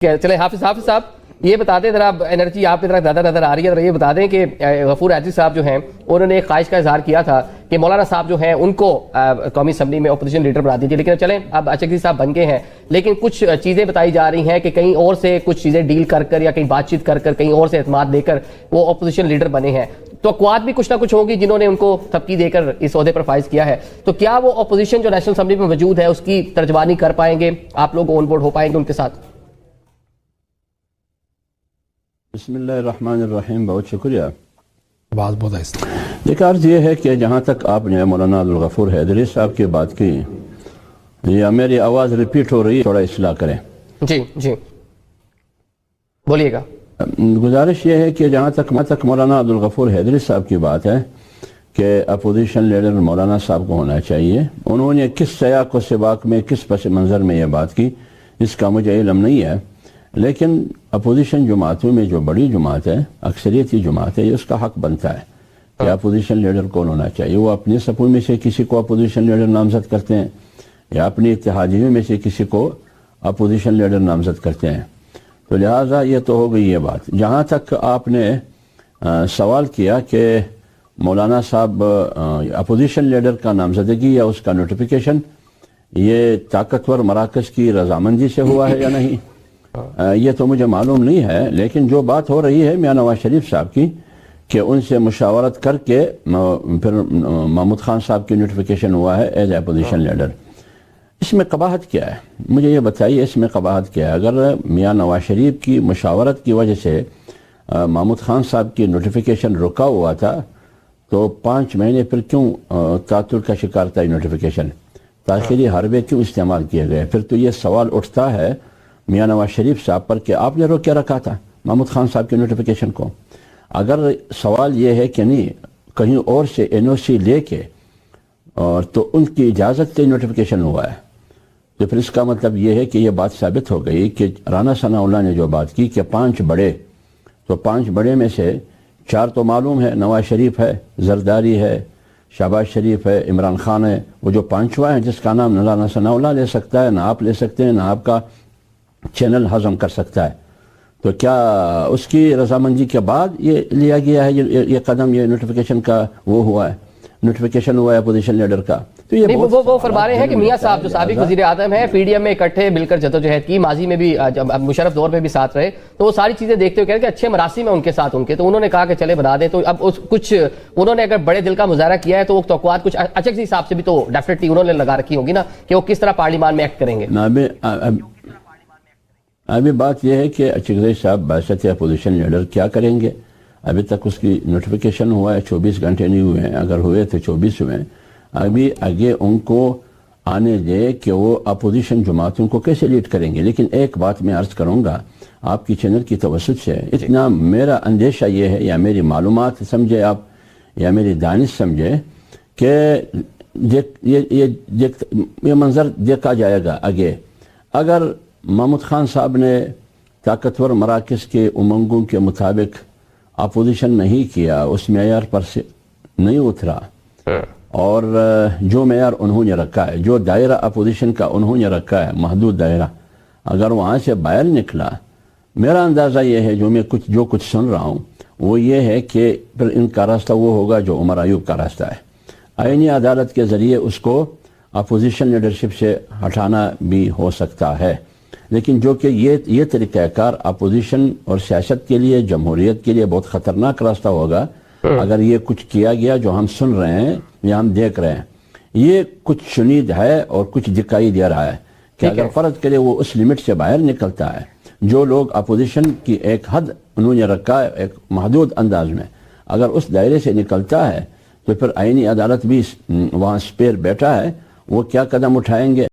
چلے حافظ صاحب یہ بتا دیں ذرا، انرجی آپ کی طرح زیادہ نظر آ رہی ہے، ذرا یہ بتا دیں کہ غفور ایدری صاحب جو ہیں انہوں نے ایک خواہش کا اظہار کیا تھا کہ مولانا صاحب جو ہیں ان کو قومی اسمبلی میں اپوزیشن لیڈر بنا دیجیے، لیکن چلیں اب اچکزئی صاحب بن گئے ہیں، لیکن کچھ چیزیں بتائی جا رہی ہیں کہ کہیں اور سے کچھ چیزیں ڈیل کر یا کہیں بات چیت کر کہیں اور سے اعتماد دے کر وہ اپوزیشن لیڈر بنے ہیں، توقعات بھی کچھ نہ کچھ ہوں گی جنہوں نے ان کو تھپکی دے کر اس عہدے پر فائز کیا ہے، تو کیا وہ اپوزیشن جو نیشنل اسمبلی میں موجود ہے اس کی ترجمانی کر پائیں گے؟ آپ لوگ آن بورڈ ہو پائیں گے ان کے ساتھ؟ بسم اللہ الرحمن الرحیم، بہت شکریہ۔ بہت آہستہ۔ دیکھ عرض یہ ہے کہ جہاں تک آپ نے مولانا عبدالغفور حیدری صاحب کی بات کی، یا میری آواز ریپیٹ ہو رہی ہے، تھوڑا اصلاح کریں۔ جی بولیے گا۔ گزارش یہ ہے کہ جہاں تک مولانا عبدالغفور حیدری صاحب کی بات ہے کہ اپوزیشن لیڈر مولانا صاحب کو ہونا چاہیے، انہوں نے کس سیاق و سباق میں کس پس منظر میں یہ بات کی اس کا مجھے علم نہیں ہے، لیکن اپوزیشن جماعتوں میں جو بڑی جماعت ہے، اکثریتی جماعت ہے، یہ اس کا حق بنتا ہے کہ اپوزیشن لیڈر کون ہونا چاہیے۔ وہ اپنے صفوں میں سے کسی کو اپوزیشن لیڈر نامزد کرتے ہیں یا اپنی اتحادیوں میں سے کسی کو اپوزیشن لیڈر نامزد کرتے ہیں، تو لہٰذا یہ تو ہو گئی یہ بات۔ جہاں تک آپ نے سوال کیا کہ مولانا صاحب اپوزیشن لیڈر کا نامزدگی یا اس کا نوٹیفیکیشن یہ طاقتور مراکز کی رضامندی سے ہوا ہے یا نہیں، یہ تو مجھے معلوم نہیں ہے، لیکن جو بات ہو رہی ہے میاں نواز شریف صاحب کی کہ ان سے مشاورت کر کے پھر محمود خان صاحب کی نوٹیفیکیشن ہوا ہے ایز اپوزیشن لیڈر، اس میں قباحت کیا ہے؟ مجھے یہ بتائیے اس میں قباحت کیا ہے؟ اگر میاں نواز شریف کی مشاورت کی وجہ سے محمود خان صاحب کی نوٹیفیکیشن رکا ہوا تھا تو 5 مہینے پھر کیوں تعطل کا شکار تھا؟ نوٹیفیکیشن تاخیری حربے کیوں استعمال کیے گئے؟ پھر تو یہ سوال اٹھتا ہے میاں نواز شریف صاحب پر کہ آپ نے روک کے رکھا تھا محمود خان صاحب کی نوٹیفیکیشن کو۔ اگر سوال یہ ہے کہ نہیں کہیں اور سے NOC لے کے اور تو ان کی اجازت سے نوٹیفیکیشن ہوا ہے، تو پھر اس کا مطلب یہ ہے کہ یہ بات ثابت ہو گئی کہ رانا ثناء اللہ نے جو بات کی کہ 5 بڑے، تو 5 بڑے میں سے 4 تو معلوم ہے، نواز شریف ہے، زرداری ہے، شہباز شریف ہے، عمران خان ہے، وہ جو 5واں ہے جس کا نام نہ رانا ثناء اللہ لے سکتا ہے، نہ آپ لے سکتے ہیں، نہ آپ کا چینل ہضم کر سکتا ہے، تو کیا اس کی رضامندی کے بعد یہ لیا گیا ہے یہ قدم، یہ نوٹیفیکیشن کا وہ ہوا ہے، نوٹیفیکیشن ہوا ہے اپوزیشن لیڈر کا؟ تو یہ وہ فرما رہے ہیں کہ میاں صاحب جو سابق وزیر اعظم ہیں PDM میں اکٹھے مل کر جدوجہد کی، ماضی میں بھی مشرف دور میں بھی ساتھ رہے، تو وہ ساری چیزیں دیکھتے ہوئے کہہ رہے ہیں کہ اچھے مراسم ہیں ان کے ساتھ ان کے، تو انہوں نے کہا کہ چلے بنا دیں، تو اب کچھ انہوں نے اگر بڑے دل کا مظاہرہ کیا ہے تو وہ توقعات کچھ اچکزئی صاحب سے بھی تو ڈیفینیٹلی انہوں نے لگا رکھی ہوگی نا کہ وہ کس طرح پارلیمان میں ایکٹ کریں گے۔ ابھی بات یہ ہے کہ اچکزئی صاحب بحثت اپوزیشن لیڈر کیا کریں گے؟ ابھی تک اس کی نوٹیفیکیشن ہوا ہے، 24 گھنٹے نہیں ہوئے ہیں، اگر ہوئے تو 24 ہوئے ہیں، ابھی آگے ان کو آنے دے کہ وہ اپوزیشن جماعتوں کو کیسے لیڈ کریں گے۔ لیکن ایک بات میں عرض کروں گا آپ کی چینل کی توسط سے، اتنا میرا اندیشہ یہ ہے یا میری معلومات سمجھے آپ یا میری دانش سمجھے کہ یہ منظر دیکھا جائے گا آگے، اگر محمود خان صاحب نے طاقتور مراکز کے امنگوں کے مطابق اپوزیشن نہیں کیا، اس معیار پر سے نہیں اترا، اور جو معیار انہوں نے رکھا ہے، جو دائرہ اپوزیشن کا انہوں نے رکھا ہے محدود دائرہ، اگر وہاں سے باہر نکلا، میرا اندازہ یہ ہے جو کچھ سن رہا ہوں وہ یہ ہے کہ پھر ان کا راستہ وہ ہوگا جو عمر ایوب کا راستہ ہے، آئینی عدالت کے ذریعے اس کو اپوزیشن لیڈرشپ سے ہٹانا بھی ہو سکتا ہے، لیکن جو کہ یہ طریقہ کار اپوزیشن اور سیاست کے لیے، جمہوریت کے لیے بہت خطرناک راستہ ہوگا اگر یہ کچھ کیا گیا جو ہم سن رہے ہیں یا ہم دیکھ رہے ہیں۔ یہ کچھ شنید ہے اور کچھ دکھائی دے رہا ہے کہ اگر فرض کرے وہ اس لیمٹ سے باہر نکلتا ہے، جو لوگ اپوزیشن کی ایک حد انہوں نے رکھا ہے ایک محدود انداز میں، اگر اس دائرے سے نکلتا ہے تو پھر آئینی عدالت بھی وہاں سپیر بیٹھا ہے، وہ کیا قدم اٹھائیں گے